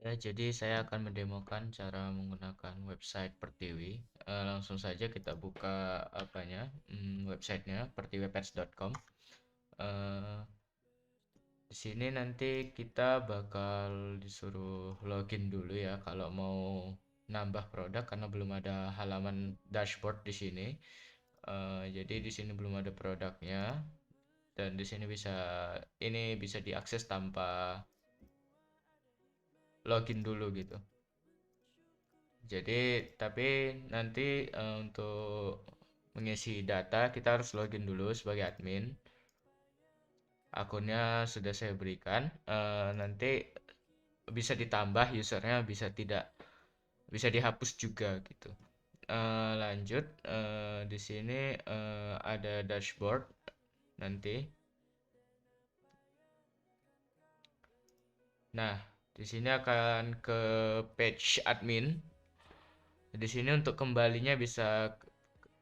Ya, jadi saya akan mendemokan cara menggunakan website Pertiwi. Langsung saja kita buka websitenya pertiwipets.com. Eh, di sini nanti kita bakal disuruh login dulu ya kalau mau nambah produk karena belum ada halaman dashboard di sini. Jadi di sini belum ada produknya dan di sini bisa diakses tanpa login dulu gitu. Jadi, tapi nanti untuk mengisi data kita harus login dulu sebagai admin. Akunnya sudah saya berikan. Nanti bisa ditambah usernya, bisa tidak, bisa dihapus juga gitu. Lanjut, di sini ada dashboard nanti. Nah, di sini akan ke page admin. Di sini untuk kembalinya bisa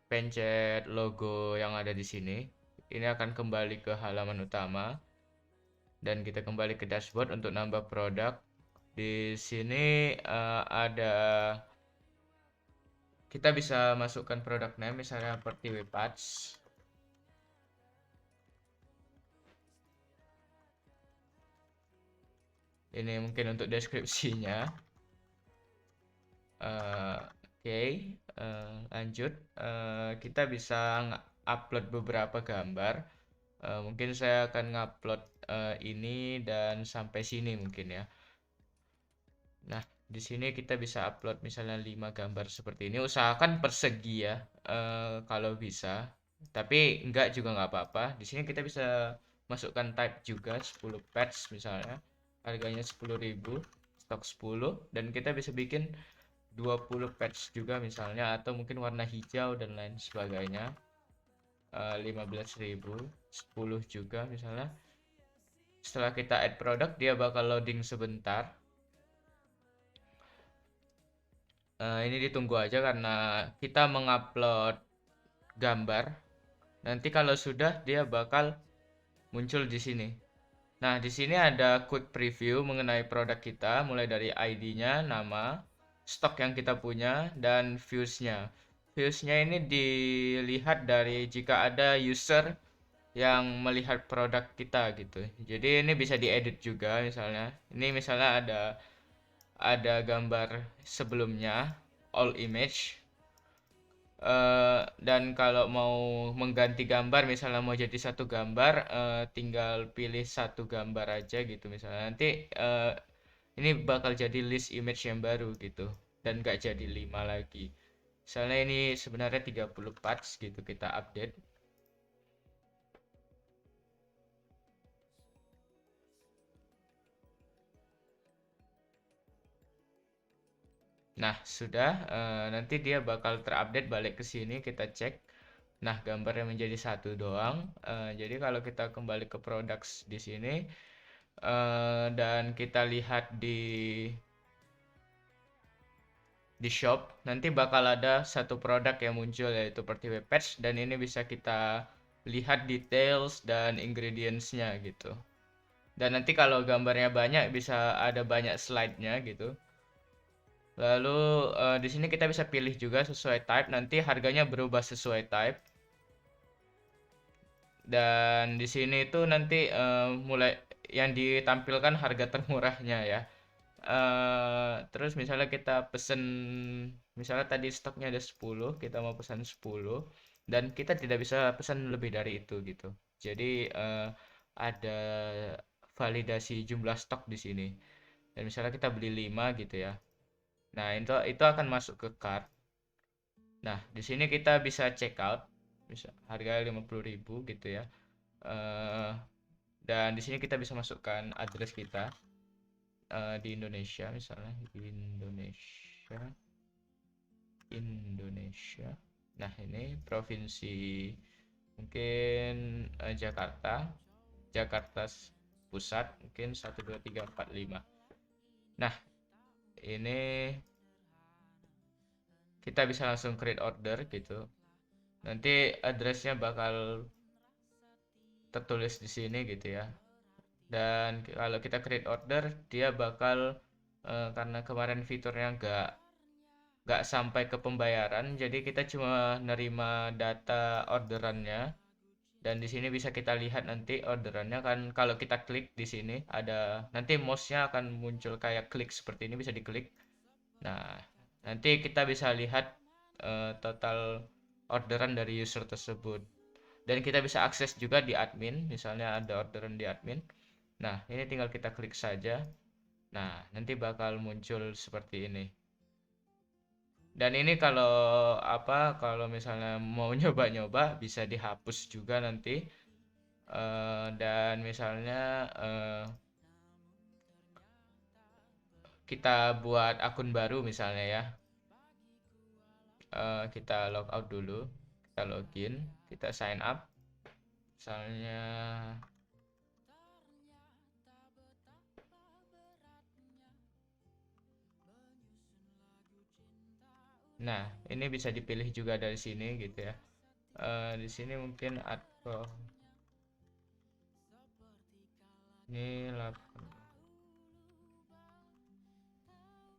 pencet logo yang ada di sini. Ini akan kembali ke halaman utama dan kita kembali ke dashboard untuk nambah produk. Di sini ada kita bisa masukkan produk name misalnya seperti Webpats. Ini mungkin untuk deskripsinya. Oke, lanjut. Kita bisa upload beberapa gambar. Mungkin saya akan ngupload ini dan sampai sini mungkin ya. Nah, di sini kita bisa upload misalnya 5 gambar seperti ini. Usahakan persegi ya, kalau bisa. Tapi enggak juga nggak apa-apa. Di sini kita bisa masukkan type juga 10 patch misalnya. Harganya 10.000, stok 10 dan kita bisa bikin 20 patch juga misalnya atau mungkin warna hijau dan lain sebagainya. 15.000, 10 juga misalnya. Setelah kita add produk, dia bakal loading sebentar. Ini ditunggu aja karena kita mengupload gambar. Nanti kalau sudah dia bakal muncul di sini. Nah, di sini ada quick preview mengenai produk kita, mulai dari ID-nya, nama, stok yang kita punya, dan views-nya. Views-nya ini dilihat dari jika ada user yang melihat produk kita gitu. Jadi ini bisa diedit juga misalnya. Ini misalnya ada gambar sebelumnya, all image. Dan kalau mau mengganti gambar misalnya mau jadi satu gambar, tinggal pilih satu gambar aja gitu misalnya nanti ini bakal jadi list image yang baru gitu dan gak jadi 5 lagi misalnya ini sebenarnya 30 parts gitu kita update. Nah sudah, nanti dia bakal terupdate balik ke sini kita cek. Nah gambarnya menjadi satu doang. Jadi kalau kita kembali ke products di sini, dan kita lihat di shop nanti bakal ada satu produk yang muncul yaitu Pertiwi Patch dan ini bisa kita lihat details dan ingredientsnya gitu. Dan nanti kalau gambarnya banyak bisa ada banyak slide-nya gitu. Lalu di sini kita bisa pilih juga sesuai type, nanti harganya berubah sesuai type. Dan di sini itu nanti mulai yang ditampilkan harga termurahnya ya. Terus misalnya kita pesen, misalnya tadi stoknya ada 10, kita mau pesan 10 dan kita tidak bisa pesan lebih dari itu gitu. Jadi ada validasi jumlah stok di sini. Dan misalnya kita beli 5 gitu ya. Nah, itu akan masuk ke cart. Nah, di sini kita bisa check out, bisa harga 50.000 gitu ya. Eh, dan di sini kita bisa masukkan address kita di Indonesia misalnya Indonesia. Nah, ini provinsi mungkin Jakarta Pusat mungkin 1 2 3 4 5. Nah, ini kita bisa langsung create order gitu. Nanti addressnya bakal tertulis di sini gitu ya. Dan kalau kita create order, dia bakal karena kemarin fiturnya nggak sampai ke pembayaran, jadi kita cuma nerima data orderannya. Dan di sini bisa kita lihat nanti orderannya kan, kalau kita klik di sini ada nanti mouse-nya akan muncul kayak klik seperti ini, bisa diklik. Nah, nanti kita bisa lihat total orderan dari user tersebut. Dan kita bisa akses juga di admin, misalnya ada orderan di admin. Nah, ini tinggal kita klik saja. Nah, nanti bakal muncul seperti ini. Dan ini kalau misalnya mau nyoba-nyoba bisa dihapus juga nanti. Dan misalnya kita buat akun baru misalnya ya. Kita log out dulu, kita login, kita sign up. Misalnya, nah ini bisa dipilih juga dari sini gitu ya. Di sini mungkin atau ini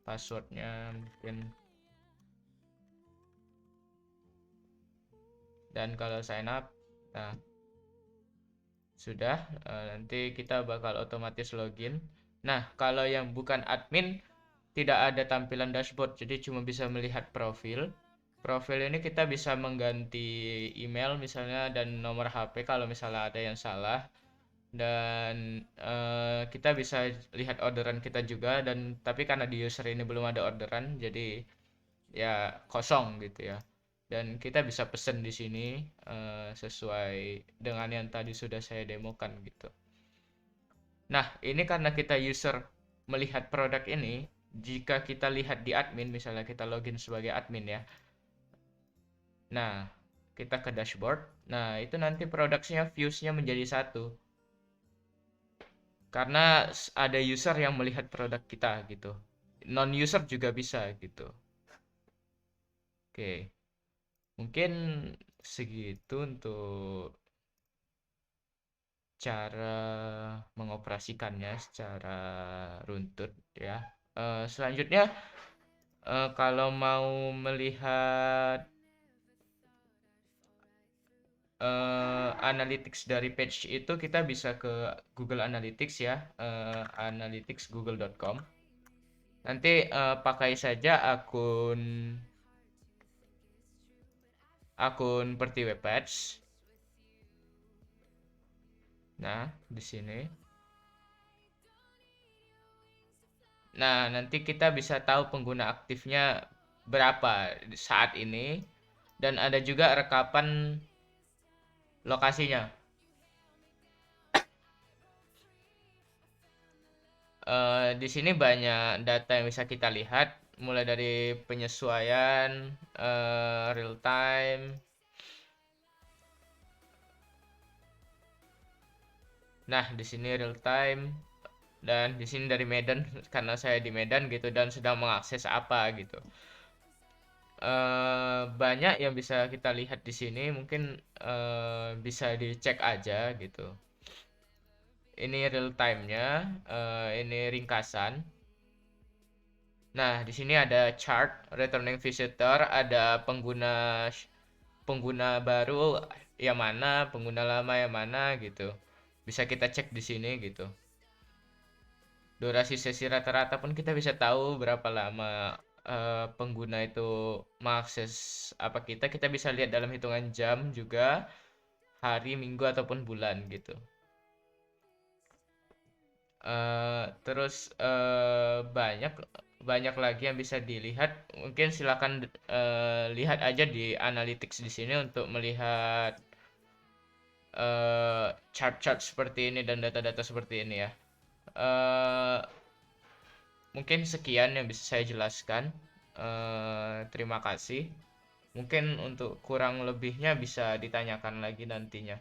passwordnya mungkin. Dan kalau sign up, nah sudah, nanti kita bakal otomatis login. Nah, kalau yang bukan admin tidak ada tampilan dashboard, jadi cuma bisa melihat profil. Profil ini kita bisa mengganti email misalnya dan nomor HP kalau misalnya ada yang salah. Dan kita bisa lihat orderan kita juga, dan tapi karena di user ini belum ada orderan, jadi ya kosong gitu ya. Dan kita bisa pesen di sini sesuai dengan yang tadi sudah saya demokan gitu. Nah, ini karena kita user melihat produk ini, jika kita lihat di admin, misalnya kita login sebagai admin ya. Nah, kita ke dashboard. Nah, itu nanti produknya views-nya menjadi satu. Karena ada user yang melihat produk kita gitu. Non user juga bisa gitu. Oke. Mungkin segitu untuk cara mengoperasikannya secara runtut ya. Selanjutnya kalau mau melihat analytics dari page itu, kita bisa ke Google Analytics ya, analytics.google.com. Nanti pakai saja akun Perti Web Page. Nah, di sini. Nah, nanti kita bisa tahu pengguna aktifnya berapa saat ini, dan ada juga rekapan lokasinya. Di sini banyak data yang bisa kita lihat, mulai dari penyesuaian, real time. Nah, di sini real time, dan di sini dari Medan karena saya di Medan gitu dan sedang mengakses apa gitu. Banyak yang bisa kita lihat di sini, mungkin bisa dicek aja gitu. Ini real time-nya, ini ringkasan. Nah, di sini ada chart returning visitor, ada pengguna baru yang mana, pengguna lama yang mana gitu. Bisa kita cek di sini gitu. Durasi sesi rata-rata pun kita bisa tahu berapa lama pengguna itu mengakses apa kita bisa lihat dalam hitungan jam juga, hari, minggu ataupun bulan gitu. Terus banyak banyak lagi yang bisa dilihat. Mungkin silakan lihat aja di analytics di sini untuk melihat chart-chart seperti ini dan data-data seperti ini ya. Eh, Mungkin sekian yang bisa saya jelaskan. Terima kasih. Mungkin untuk kurang lebihnya bisa ditanyakan lagi nantinya.